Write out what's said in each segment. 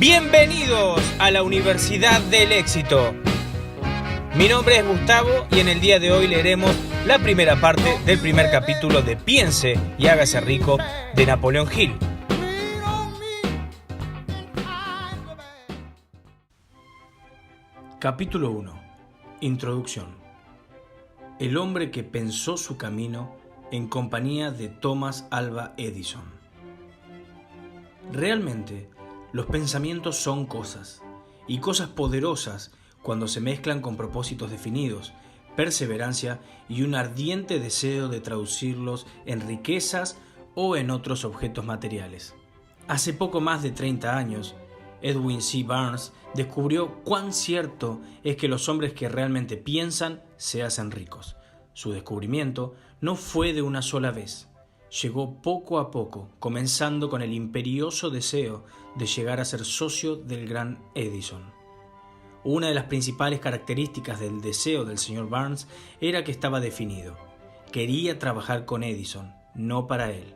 Bienvenidos a la Universidad del Éxito. Mi nombre es Gustavo y en el día de hoy leeremos la primera parte del primer capítulo de Piense y hágase rico de Napoleón Hill. Capítulo 1. Introducción. El hombre que pensó su camino en compañía de Thomas Alva Edison. Realmente, los pensamientos son cosas, y cosas poderosas cuando se mezclan con propósitos definidos, perseverancia y un ardiente deseo de traducirlos en riquezas o en otros objetos materiales. Hace poco más de 30 años, Edwin C. Barnes descubrió cuán cierto es que los hombres que realmente piensan se hacen ricos. Su descubrimiento no fue de una sola vez. Llegó poco a poco, comenzando con el imperioso deseo de llegar a ser socio del gran Edison. Una de las principales características del deseo del señor Barnes era que estaba definido. Quería trabajar con Edison, no para él.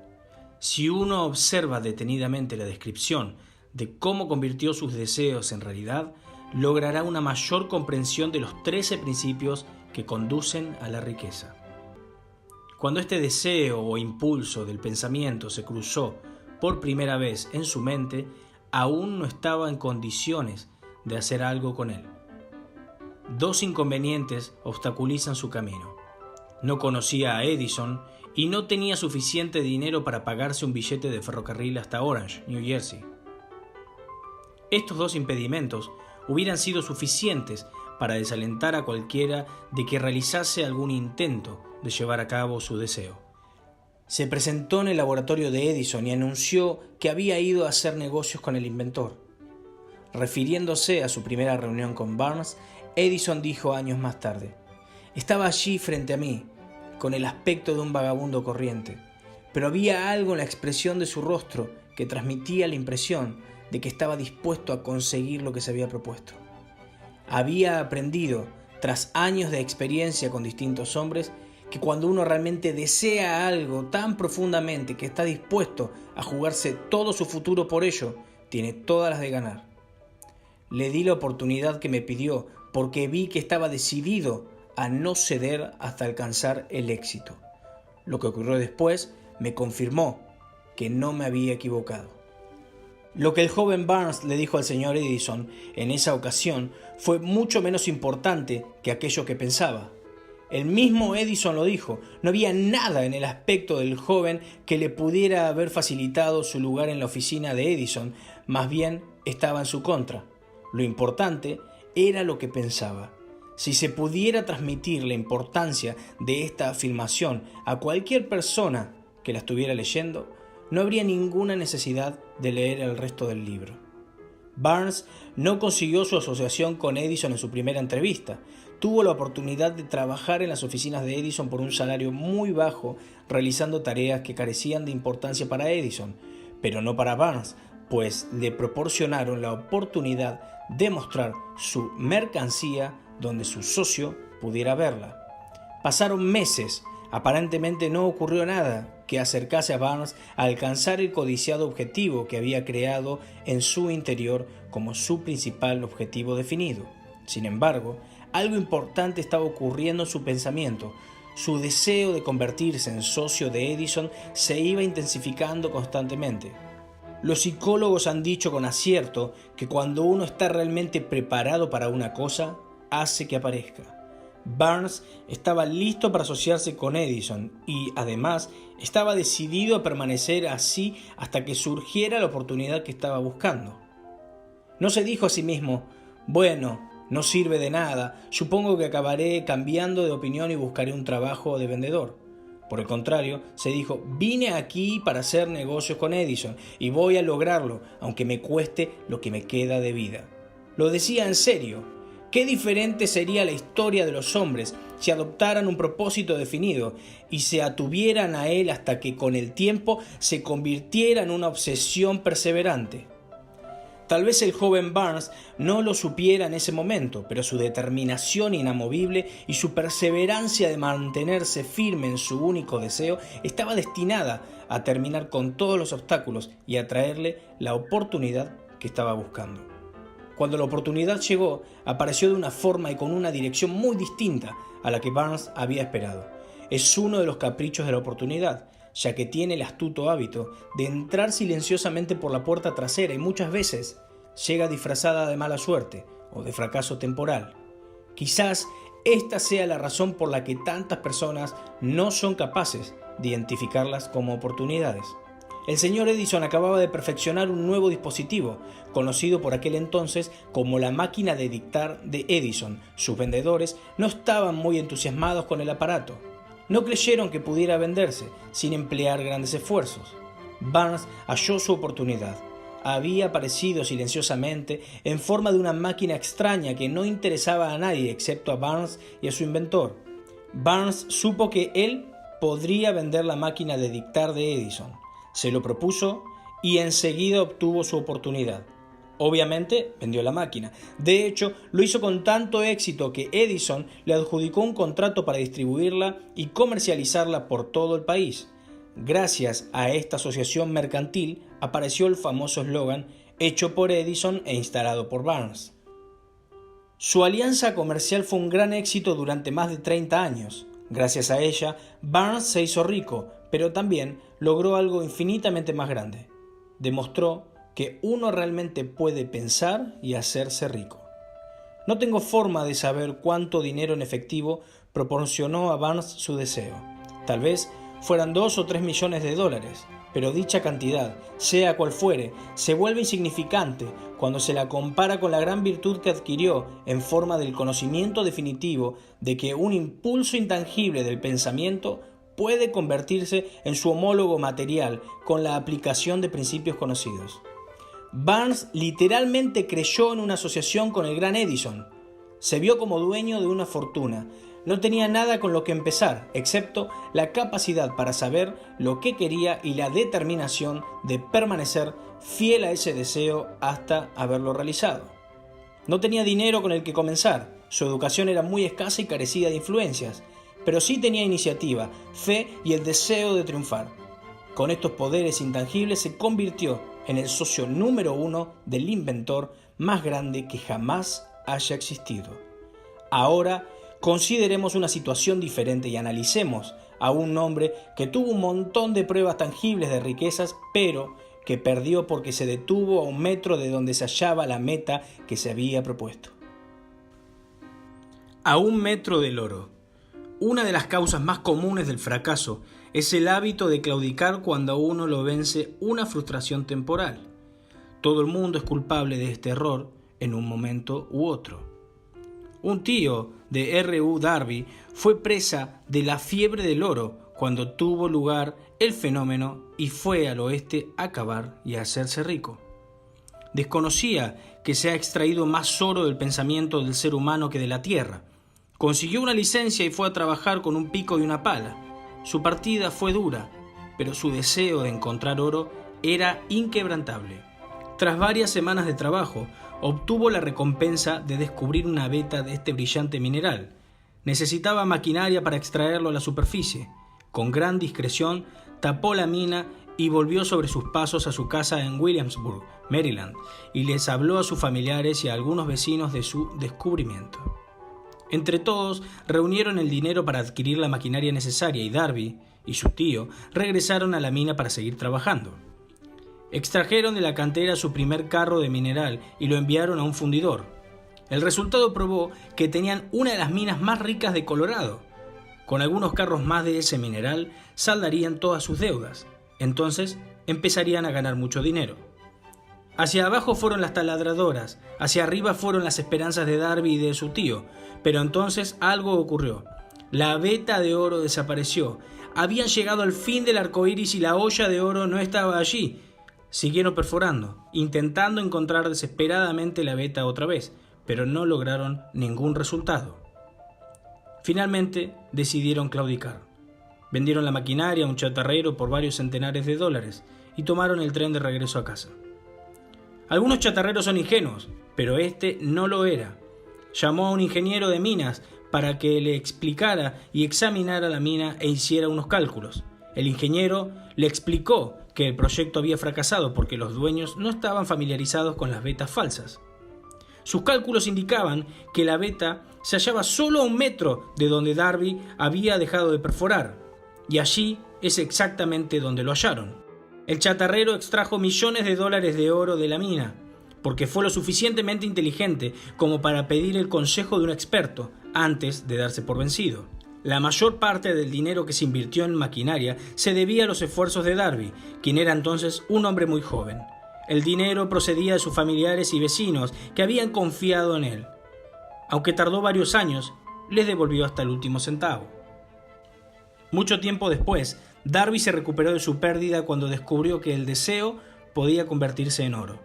Si uno observa detenidamente la descripción de cómo convirtió sus deseos en realidad, logrará una mayor comprensión de los 13 principios que conducen a la riqueza. Cuando este deseo o impulso del pensamiento se cruzó por primera vez en su mente, aún no estaba en condiciones de hacer algo con él. Dos inconvenientes obstaculizan su camino. No conocía a Edison y no tenía suficiente dinero para pagarse un billete de ferrocarril hasta Orange, New Jersey. Estos dos impedimentos hubieran sido suficientes para desalentar a cualquiera de que realizase algún intento de llevar a cabo su deseo. Se presentó en el laboratorio de Edison y anunció que había ido a hacer negocios con el inventor. Refiriéndose a su primera reunión con Barnes, Edison dijo años más tarde: «Estaba allí frente a mí, con el aspecto de un vagabundo corriente, pero había algo en la expresión de su rostro que transmitía la impresión de que estaba dispuesto a conseguir lo que se había propuesto. Había aprendido, tras años de experiencia con distintos hombres, que cuando uno realmente desea algo tan profundamente que está dispuesto a jugarse todo su futuro por ello, tiene todas las de ganar. Le di la oportunidad que me pidió porque vi que estaba decidido a no ceder hasta alcanzar el éxito. Lo que ocurrió después me confirmó que no me había equivocado». Lo que el joven Barnes le dijo al señor Edison en esa ocasión fue mucho menos importante que aquello que pensaba. El mismo Edison lo dijo, no había nada en el aspecto del joven que le pudiera haber facilitado su lugar en la oficina de Edison, más bien estaba en su contra. Lo importante era lo que pensaba. Si se pudiera transmitir la importancia de esta afirmación a cualquier persona que la estuviera leyendo, no habría ninguna necesidad de leer el resto del libro. Barnes no consiguió su asociación con Edison en su primera entrevista. Tuvo la oportunidad de trabajar en las oficinas de Edison por un salario muy bajo, realizando tareas que carecían de importancia para Edison, pero no para Barnes, pues le proporcionaron la oportunidad de mostrar su mercancía donde su socio pudiera verla. Pasaron meses. Aparentemente no ocurrió nada que acercase a Barnes a alcanzar el codiciado objetivo que había creado en su interior como su principal objetivo definido. Sin embargo, algo importante estaba ocurriendo en su pensamiento. Su deseo de convertirse en socio de Edison se iba intensificando constantemente. Los psicólogos han dicho con acierto que cuando uno está realmente preparado para una cosa, hace que aparezca. Barnes estaba listo para asociarse con Edison y, además, estaba decidido a permanecer así hasta que surgiera la oportunidad que estaba buscando. No se dijo a sí mismo: «Bueno, no sirve de nada, supongo que acabaré cambiando de opinión y buscaré un trabajo de vendedor». Por el contrario, se dijo: «Vine aquí para hacer negocios con Edison y voy a lograrlo, aunque me cueste lo que me queda de vida». Lo decía en serio. Qué diferente sería la historia de los hombres si adoptaran un propósito definido y se atuvieran a él hasta que con el tiempo se convirtiera en una obsesión perseverante. Tal vez el joven Barnes no lo supiera en ese momento, pero su determinación inamovible y su perseverancia de mantenerse firme en su único deseo estaba destinada a terminar con todos los obstáculos y a traerle la oportunidad que estaba buscando. Cuando la oportunidad llegó, apareció de una forma y con una dirección muy distinta a la que Barnes había esperado. Es uno de los caprichos de la oportunidad, ya que tiene el astuto hábito de entrar silenciosamente por la puerta trasera y muchas veces llega disfrazada de mala suerte o de fracaso temporal. Quizás esta sea la razón por la que tantas personas no son capaces de identificarlas como oportunidades. El señor Edison acababa de perfeccionar un nuevo dispositivo, conocido por aquel entonces como la máquina de dictar de Edison. Sus vendedores no estaban muy entusiasmados con el aparato. No creyeron que pudiera venderse sin emplear grandes esfuerzos. Barnes halló su oportunidad. Había aparecido silenciosamente en forma de una máquina extraña que no interesaba a nadie excepto a Barnes y a su inventor. Barnes supo que él podría vender la máquina de dictar de Edison. Se lo propuso y enseguida obtuvo su oportunidad. Obviamente vendió la máquina. De hecho, lo hizo con tanto éxito que Edison le adjudicó un contrato para distribuirla y comercializarla por todo el país. Gracias a esta asociación mercantil apareció el famoso eslogan hecho por Edison e instalado por Barnes. Su alianza comercial fue un gran éxito durante más de 30 años. Gracias a ella, Barnes se hizo rico, pero también logró algo infinitamente más grande. Demostró que uno realmente puede pensar y hacerse rico. No tengo forma de saber cuánto dinero en efectivo proporcionó a Barnes su deseo. Tal vez fueran 2 o 3 millones de dólares, pero dicha cantidad, sea cual fuere, se vuelve insignificante cuando se la compara con la gran virtud que adquirió en forma del conocimiento definitivo de que un impulso intangible del pensamiento puede convertirse en su homólogo material con la aplicación de principios conocidos. Barnes literalmente creyó en una asociación con el gran Edison. Se vio como dueño de una fortuna. No tenía nada con lo que empezar, excepto la capacidad para saber lo que quería y la determinación de permanecer fiel a ese deseo hasta haberlo realizado. No tenía dinero con el que comenzar. Su educación era muy escasa y carecía de influencias, pero sí tenía iniciativa, fe y el deseo de triunfar. Con estos poderes intangibles se convirtió en el socio número 1 del inventor más grande que jamás haya existido. Ahora consideremos una situación diferente y analicemos a un hombre que tuvo un montón de pruebas tangibles de riquezas, pero que perdió porque se detuvo a 1 metro de donde se hallaba la meta que se había propuesto. A 1 metro del oro. Una de las causas más comunes del fracaso es el hábito de claudicar cuando a uno lo vence una frustración temporal. Todo el mundo es culpable de este error en un momento u otro. Un tío de R.U. Darby fue presa de la fiebre del oro cuando tuvo lugar el fenómeno y fue al oeste a cavar y a hacerse rico. Desconocía que se ha extraído más oro del pensamiento del ser humano que de la tierra. Consiguió una licencia y fue a trabajar con un pico y una pala. Su partida fue dura, pero su deseo de encontrar oro era inquebrantable. Tras varias semanas de trabajo, obtuvo la recompensa de descubrir una veta de este brillante mineral. Necesitaba maquinaria para extraerlo a la superficie. Con gran discreción, tapó la mina y volvió sobre sus pasos a su casa en Williamsburg, Maryland, y les habló a sus familiares y a algunos vecinos de su descubrimiento. Entre todos, reunieron el dinero para adquirir la maquinaria necesaria y Darby y su tío regresaron a la mina para seguir trabajando. Extrajeron de la cantera su primer carro de mineral y lo enviaron a un fundidor. El resultado probó que tenían una de las minas más ricas de Colorado. Con algunos carros más de ese mineral, saldarían todas sus deudas. Entonces, empezarían a ganar mucho dinero. Hacia abajo fueron las taladradoras, hacia arriba fueron las esperanzas de Darby y de su tío, pero entonces algo ocurrió. La veta de oro desapareció. Habían llegado al fin del arco iris y la olla de oro no estaba allí. Siguieron perforando, intentando encontrar desesperadamente la veta otra vez, pero no lograron ningún resultado. Finalmente decidieron claudicar. Vendieron la maquinaria a un chatarrero por varios centenares de dólares y tomaron el tren de regreso a casa. Algunos chatarreros son ingenuos, pero este no lo era. Llamó a un ingeniero de minas para que le explicara y examinara la mina e hiciera unos cálculos. El ingeniero le explicó que el proyecto había fracasado porque los dueños no estaban familiarizados con las vetas falsas. Sus cálculos indicaban que la veta se hallaba solo a 1 metro de donde Darby había dejado de perforar, y allí es exactamente donde lo hallaron. El chatarrero extrajo millones de dólares de oro de la mina, porque fue lo suficientemente inteligente como para pedir el consejo de un experto antes de darse por vencido. La mayor parte del dinero que se invirtió en maquinaria se debía a los esfuerzos de Darby, quien era entonces un hombre muy joven. El dinero procedía de sus familiares y vecinos que habían confiado en él. Aunque tardó varios años, les devolvió hasta el último centavo. Mucho tiempo después, Darby se recuperó de su pérdida cuando descubrió que el deseo podía convertirse en oro.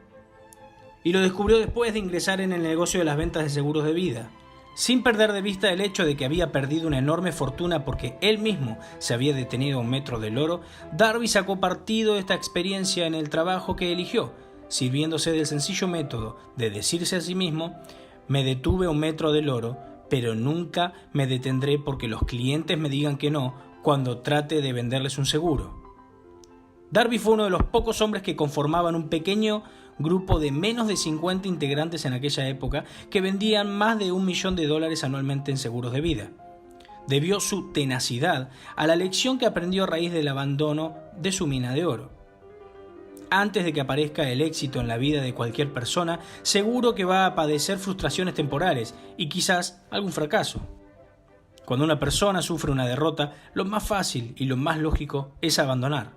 Y lo descubrió después de ingresar en el negocio de las ventas de seguros de vida. Sin perder de vista el hecho de que había perdido una enorme fortuna porque él mismo se había detenido a 1 metro del oro, Darby sacó partido de esta experiencia en el trabajo que eligió, sirviéndose del sencillo método de decirse a sí mismo: me detuve a 1 metro del oro, pero nunca me detendré porque los clientes me digan que no cuando trate de venderles un seguro. Darby fue uno de los pocos hombres que conformaban un pequeño grupo de menos de 50 integrantes en aquella época que vendían más de $1 millón anualmente en seguros de vida. Debió su tenacidad a la lección que aprendió a raíz del abandono de su mina de oro. Antes de que aparezca el éxito en la vida de cualquier persona, seguro que va a padecer frustraciones temporales y quizás algún fracaso. Cuando una persona sufre una derrota, lo más fácil y lo más lógico es abandonar,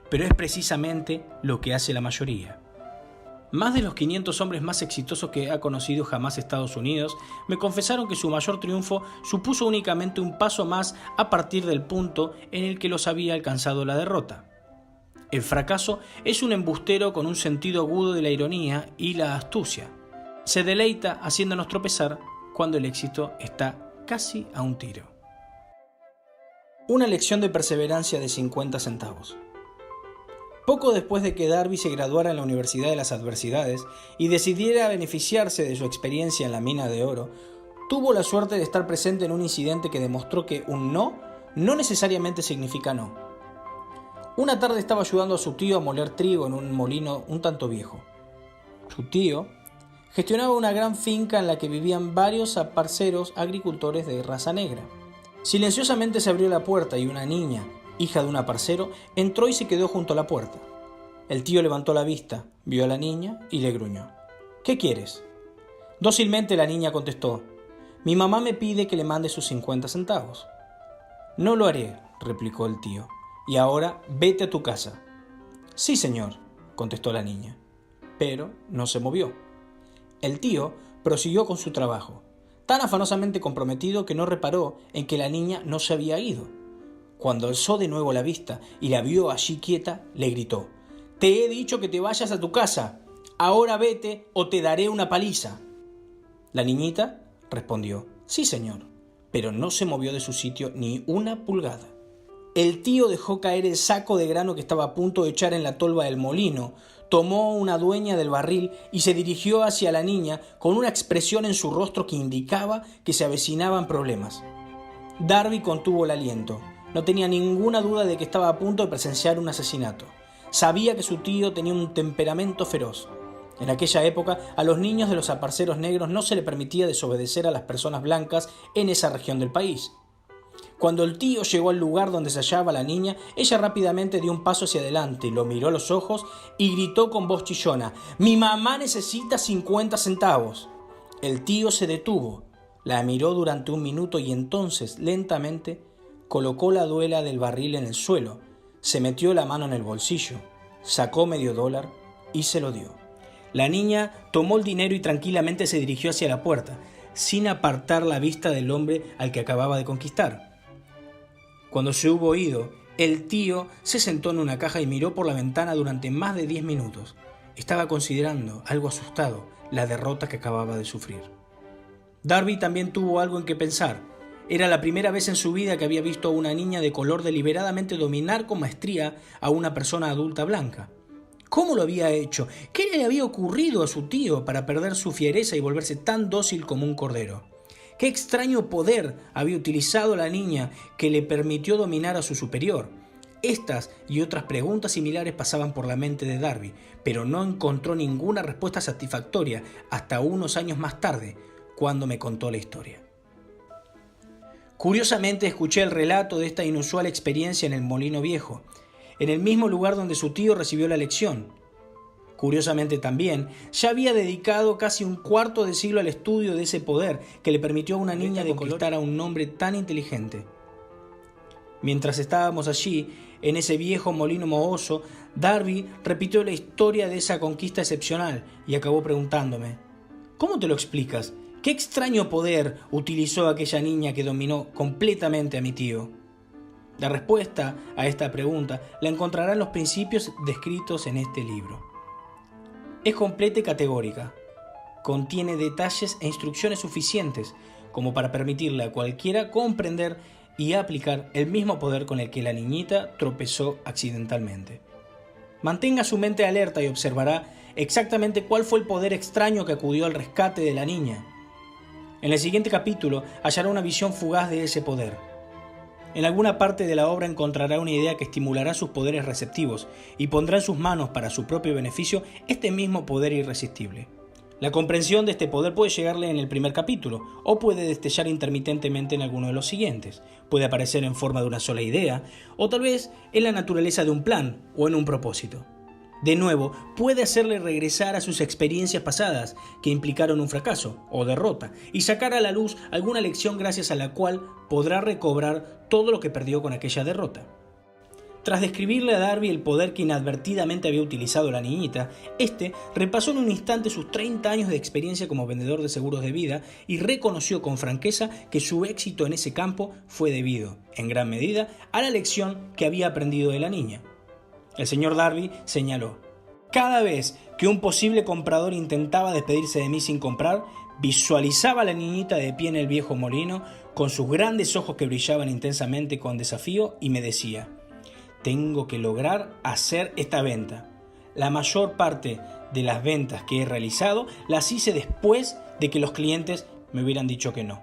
pero es precisamente lo que hace la mayoría. Más de los 500 hombres más exitosos que ha conocido jamás Estados Unidos me confesaron que su mayor triunfo supuso únicamente un paso más a partir del punto en el que los había alcanzado la derrota. El fracaso es un embustero con un sentido agudo de la ironía y la astucia. Se deleita haciéndonos tropezar cuando el éxito está casi a un tiro. Una lección de perseverancia de 50 centavos. Poco después de que Darby se graduara en la Universidad de las Adversidades y decidiera beneficiarse de su experiencia en la mina de oro, tuvo la suerte de estar presente en un incidente que demostró que un no necesariamente significa no. Una tarde estaba ayudando a su tío a moler trigo en un molino un tanto viejo. Su tío gestionaba una gran finca en la que vivían varios parceros agricultores de raza negra. Silenciosamente se abrió la puerta y una niña, hija de un aparcero, entró y se quedó junto a la puerta. El tío levantó la vista, vio a la niña y le gruñó: ¿Qué quieres? Dócilmente la niña contestó: Mi mamá me pide que le mande sus 50 centavos. No lo haré, replicó el tío, y ahora vete a tu casa. Sí, señor, contestó la niña, pero no se movió. El tío prosiguió con su trabajo, tan afanosamente comprometido que no reparó en que la niña no se había ido. Cuando alzó de nuevo la vista y la vio allí quieta, le gritó: Te he dicho que te vayas a tu casa. Ahora vete o te daré una paliza. La niñita respondió: Sí, señor, pero no se movió de su sitio ni una pulgada. El tío dejó caer el saco de grano que estaba a punto de echar en la tolva del molino, tomó una dueña del barril y se dirigió hacia la niña con una expresión en su rostro que indicaba que se avecinaban problemas. Darby contuvo el aliento. No tenía ninguna duda de que estaba a punto de presenciar un asesinato. Sabía que su tío tenía un temperamento feroz. En aquella época, a los niños de los aparceros negros no se le permitía desobedecer a las personas blancas en esa región del país. Cuando el tío llegó al lugar donde se hallaba la niña, ella rápidamente dio un paso hacia adelante, lo miró a los ojos y gritó con voz chillona: «Mi mamá necesita 50 centavos». El tío se detuvo, la miró durante 1 minuto y entonces, lentamente, colocó la duela del barril en el suelo, se metió la mano en el bolsillo, sacó $0.50 y se lo dio. La niña tomó el dinero y tranquilamente se dirigió hacia la puerta, sin apartar la vista del hombre al que acababa de conquistar. Cuando se hubo ido, el tío se sentó en una caja y miró por la ventana durante más de 10 minutos. Estaba considerando, algo asustado, la derrota que acababa de sufrir. Darby también tuvo algo en que pensar. Era la primera vez en su vida que había visto a una niña de color deliberadamente dominar con maestría a una persona adulta blanca. ¿Cómo lo había hecho? ¿Qué le había ocurrido a su tío para perder su fiereza y volverse tan dócil como un cordero? ¿Qué extraño poder había utilizado la niña que le permitió dominar a su superior? Estas y otras preguntas similares pasaban por la mente de Darby, pero no encontró ninguna respuesta satisfactoria hasta unos años más tarde, cuando me contó la historia. Curiosamente escuché el relato de esta inusual experiencia en el Molino Viejo, en el mismo lugar donde su tío recibió la lección. Curiosamente también, ya había dedicado casi un cuarto de siglo al estudio de ese poder que le permitió a una niña de conquistar a un hombre tan inteligente. Mientras estábamos allí, en ese viejo molino mohoso, Darby repitió la historia de esa conquista excepcional y acabó preguntándome: ¿cómo te lo explicas? ¿Qué extraño poder utilizó aquella niña que dominó completamente a mi tío? La respuesta a esta pregunta la encontrará en los principios descritos en este libro. Es completa y categórica. Contiene detalles e instrucciones suficientes como para permitirle a cualquiera comprender y aplicar el mismo poder con el que la niñita tropezó accidentalmente. Mantenga su mente alerta y observará exactamente cuál fue el poder extraño que acudió al rescate de la niña. En el siguiente capítulo hallará una visión fugaz de ese poder. En alguna parte de la obra encontrará una idea que estimulará sus poderes receptivos y pondrá en sus manos para su propio beneficio este mismo poder irresistible. La comprensión de este poder puede llegarle en el primer capítulo o puede destellar intermitentemente en alguno de los siguientes. Puede aparecer en forma de una sola idea o tal vez en la naturaleza de un plan o en un propósito. De nuevo, puede hacerle regresar a sus experiencias pasadas que implicaron un fracaso o derrota y sacar a la luz alguna lección gracias a la cual podrá recobrar todo lo que perdió con aquella derrota. Tras describirle a Darby el poder que inadvertidamente había utilizado la niñita, este repasó en un instante sus 30 años de experiencia como vendedor de seguros de vida y reconoció con franqueza que su éxito en ese campo fue debido, en gran medida, a la lección que había aprendido de la niña. El señor Darby señaló: cada vez que un posible comprador intentaba despedirse de mí sin comprar, visualizaba a la niñita de pie en el viejo molino, con sus grandes ojos que brillaban intensamente con desafío, y me decía: tengo que lograr hacer esta venta. La mayor parte de las ventas que he realizado las hice después de que los clientes me hubieran dicho que no.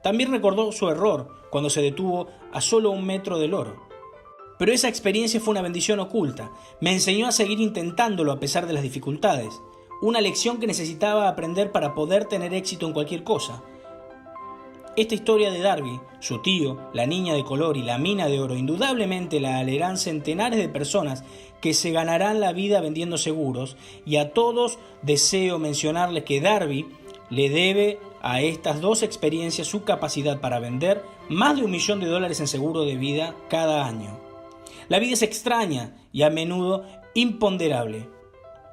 También recordó su error cuando se detuvo a solo 1 metro del oro. Pero esa experiencia fue una bendición oculta. Me enseñó a seguir intentándolo a pesar de las dificultades. Una lección que necesitaba aprender para poder tener éxito en cualquier cosa. Esta historia de Darby, su tío, la niña de color y la mina de oro indudablemente la leerán centenares de personas que se ganarán la vida vendiendo seguros, y a todos deseo mencionarles que Darby le debe a estas 2 experiencias su capacidad para vender más de $1 millón en seguro de vida cada año. La vida es extraña y a menudo imponderable.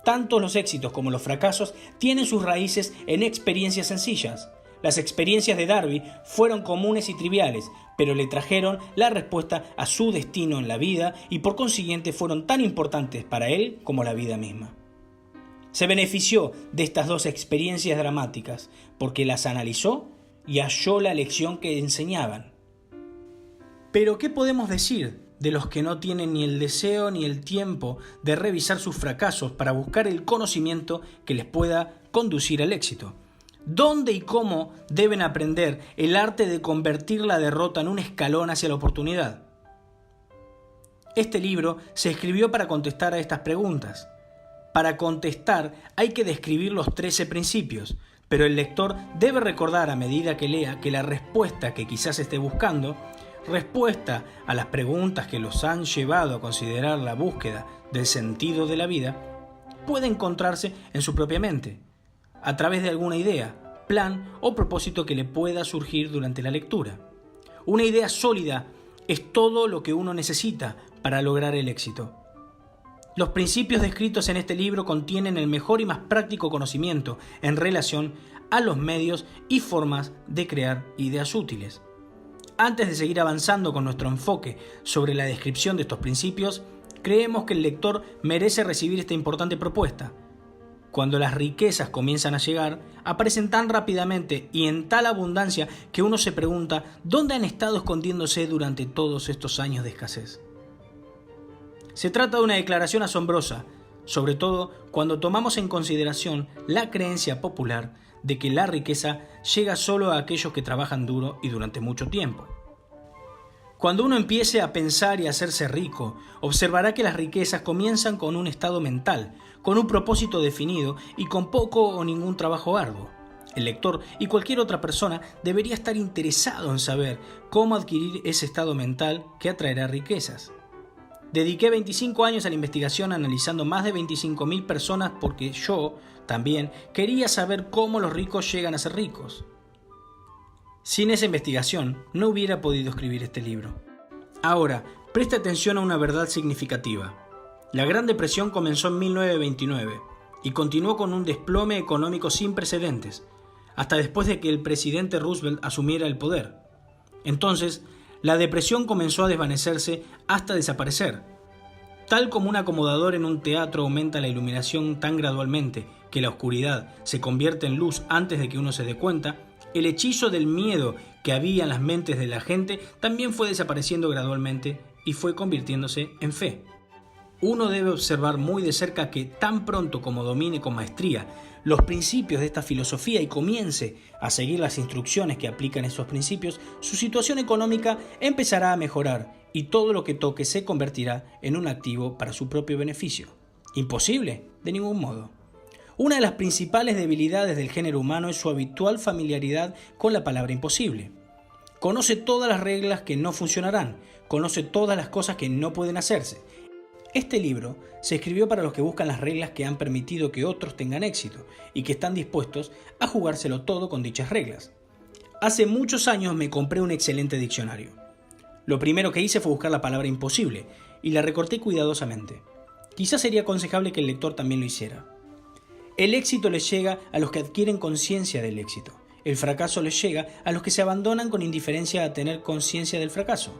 Tanto los éxitos como los fracasos tienen sus raíces en experiencias sencillas. Las experiencias de Darby fueron comunes y triviales, pero le trajeron la respuesta a su destino en la vida y por consiguiente fueron tan importantes para él como la vida misma. Se benefició de estas 2 experiencias dramáticas porque las analizó y halló la lección que enseñaban. Pero ¿qué podemos decir de los que no tienen ni el deseo ni el tiempo de revisar sus fracasos para buscar el conocimiento que les pueda conducir al éxito? ¿Dónde y cómo deben aprender el arte de convertir la derrota en un escalón hacia la oportunidad? Este libro se escribió para contestar a estas preguntas. Para contestar hay que describir los 13 principios, pero el lector debe recordar a medida que lea que la respuesta que quizás esté buscando, respuesta a las preguntas que los han llevado a considerar la búsqueda del sentido de la vida, puede encontrarse en su propia mente, a través de alguna idea, plan o propósito que le pueda surgir durante la lectura. Una idea sólida es todo lo que uno necesita para lograr el éxito. Los principios descritos en este libro contienen el mejor y más práctico conocimiento en relación a los medios y formas de crear ideas útiles. Antes de seguir avanzando con nuestro enfoque sobre la descripción de estos principios, creemos que el lector merece recibir esta importante propuesta. Cuando las riquezas comienzan a llegar, aparecen tan rápidamente y en tal abundancia que uno se pregunta ¿dónde han estado escondiéndose durante todos estos años de escasez? Se trata de una declaración asombrosa, sobre todo cuando tomamos en consideración la creencia popular de que la riqueza llega solo a aquellos que trabajan duro y durante mucho tiempo. Cuando uno empiece a pensar y a hacerse rico, observará que las riquezas comienzan con un estado mental, con un propósito definido y con poco o ningún trabajo arduo. El lector y cualquier otra persona debería estar interesado en saber cómo adquirir ese estado mental que atraerá riquezas. Dediqué 25 años a la investigación analizando más de 25.000 personas porque yo, también, quería saber cómo los ricos llegan a ser ricos. Sin esa investigación, no hubiera podido escribir este libro. Ahora, presta atención a una verdad significativa. La Gran Depresión comenzó en 1929 y continuó con un desplome económico sin precedentes, hasta después de que el presidente Roosevelt asumiera el poder. Entonces, la depresión comenzó a desvanecerse hasta desaparecer. Tal como un acomodador en un teatro aumenta la iluminación tan gradualmente que la oscuridad se convierte en luz antes de que uno se dé cuenta, el hechizo del miedo que había en las mentes de la gente también fue desapareciendo gradualmente y fue convirtiéndose en fe. Uno debe observar muy de cerca que tan pronto como domine con maestría los principios de esta filosofía y comience a seguir las instrucciones que aplican esos principios, su situación económica empezará a mejorar y todo lo que toque se convertirá en un activo para su propio beneficio. ¿Imposible? De ningún modo. Una de las principales debilidades del género humano es su habitual familiaridad con la palabra imposible. Conoce todas las reglas que no funcionarán, conoce todas las cosas que no pueden hacerse. Este libro se escribió para los que buscan las reglas que han permitido que otros tengan éxito y que están dispuestos a jugárselo todo con dichas reglas. Hace muchos años me compré un excelente diccionario. Lo primero que hice fue buscar la palabra imposible y la recorté cuidadosamente. Quizás sería aconsejable que el lector también lo hiciera. El éxito les llega a los que adquieren conciencia del éxito. El fracaso les llega a los que se abandonan con indiferencia a tener conciencia del fracaso.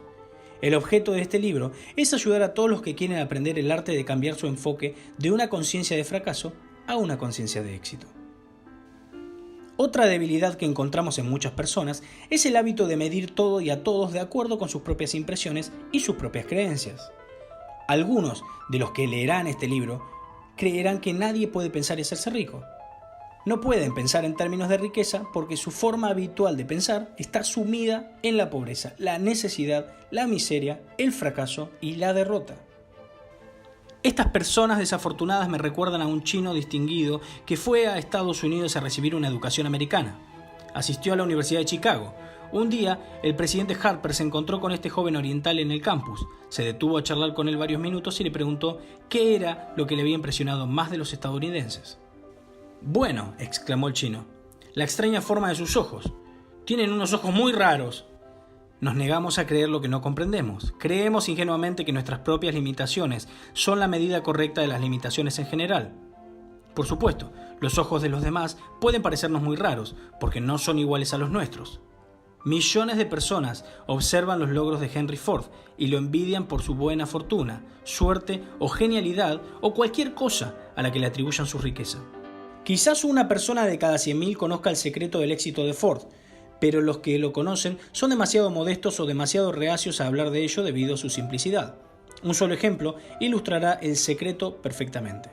El objeto de este libro es ayudar a todos los que quieren aprender el arte de cambiar su enfoque de una conciencia de fracaso a una conciencia de éxito. Otra debilidad que encontramos en muchas personas es el hábito de medir todo y a todos de acuerdo con sus propias impresiones y sus propias creencias. Algunos de los que leerán este libro creerán que nadie puede pensar y hacerse rico. No pueden pensar en términos de riqueza porque su forma habitual de pensar está sumida en la pobreza, la necesidad, la miseria, el fracaso y la derrota. Estas personas desafortunadas me recuerdan a un chino distinguido que fue a Estados Unidos a recibir una educación americana. Asistió a la Universidad de Chicago. Un día, el presidente Harper se encontró con este joven oriental en el campus. Se detuvo a charlar con él varios minutos y le preguntó qué era lo que le había impresionado más de los estadounidenses. «Bueno», exclamó el chino, «la extraña forma de sus ojos. Tienen unos ojos muy raros». Nos negamos a creer lo que no comprendemos. Creemos ingenuamente que nuestras propias limitaciones son la medida correcta de las limitaciones en general. Por supuesto, los ojos de los demás pueden parecernos muy raros, porque no son iguales a los nuestros. Millones de personas observan los logros de Henry Ford y lo envidian por su buena fortuna, suerte o genialidad o cualquier cosa a la que le atribuyan su riqueza. Quizás una persona de cada 100.000 conozca el secreto del éxito de Ford, pero los que lo conocen son demasiado modestos o demasiado reacios a hablar de ello debido a su simplicidad. Un solo ejemplo ilustrará el secreto perfectamente.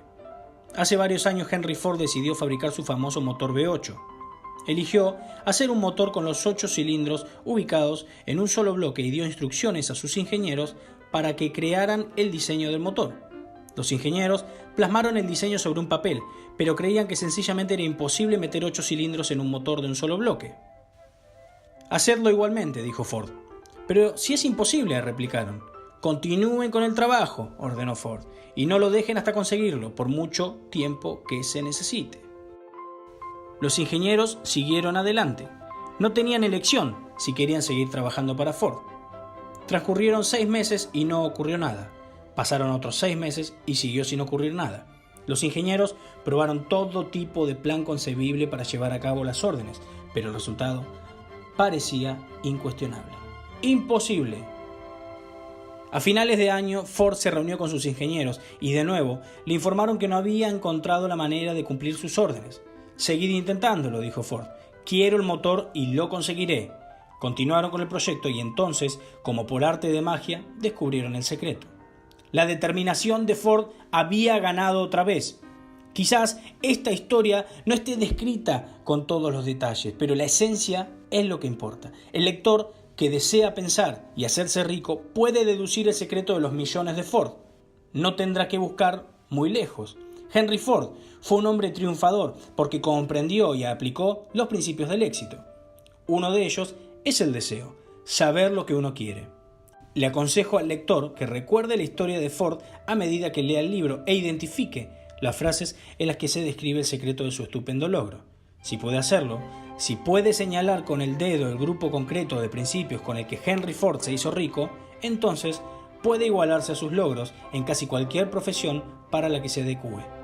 Hace varios años Henry Ford decidió fabricar su famoso motor V8. Eligió hacer un motor con los 8 cilindros ubicados en un solo bloque y dio instrucciones a sus ingenieros para que crearan el diseño del motor. Los ingenieros plasmaron el diseño sobre un papel, pero creían que sencillamente era imposible meter 8 cilindros en un motor de un solo bloque. «Hacedlo igualmente», dijo Ford. «Pero si es imposible», replicaron. «Continúen con el trabajo», ordenó Ford, «y no lo dejen hasta conseguirlo, por mucho tiempo que se necesite». Los ingenieros siguieron adelante. No tenían elección si querían seguir trabajando para Ford. Transcurrieron 6 meses y no ocurrió nada. Pasaron otros 6 meses y siguió sin ocurrir nada. Los ingenieros probaron todo tipo de plan concebible para llevar a cabo las órdenes, pero el resultado parecía incuestionable. ¡Imposible! A finales de año, Ford se reunió con sus ingenieros y de nuevo le informaron que no había encontrado la manera de cumplir sus órdenes. «Seguid intentándolo», dijo Ford. «Quiero el motor y lo conseguiré». Continuaron con el proyecto y entonces, como por arte de magia, descubrieron el secreto. La determinación de Ford había ganado otra vez. Quizás esta historia no esté descrita con todos los detalles, pero la esencia es lo que importa. El lector que desea pensar y hacerse rico puede deducir el secreto de los millones de Ford. No tendrá que buscar muy lejos. Henry Ford fue un hombre triunfador porque comprendió y aplicó los principios del éxito. Uno de ellos es el deseo, saber lo que uno quiere. Le aconsejo al lector que recuerde la historia de Ford a medida que lea el libro e identifique las frases en las que se describe el secreto de su estupendo logro. Si puede hacerlo, si puede señalar con el dedo el grupo concreto de principios con el que Henry Ford se hizo rico, entonces puede igualarse a sus logros en casi cualquier profesión para la que se adecúe.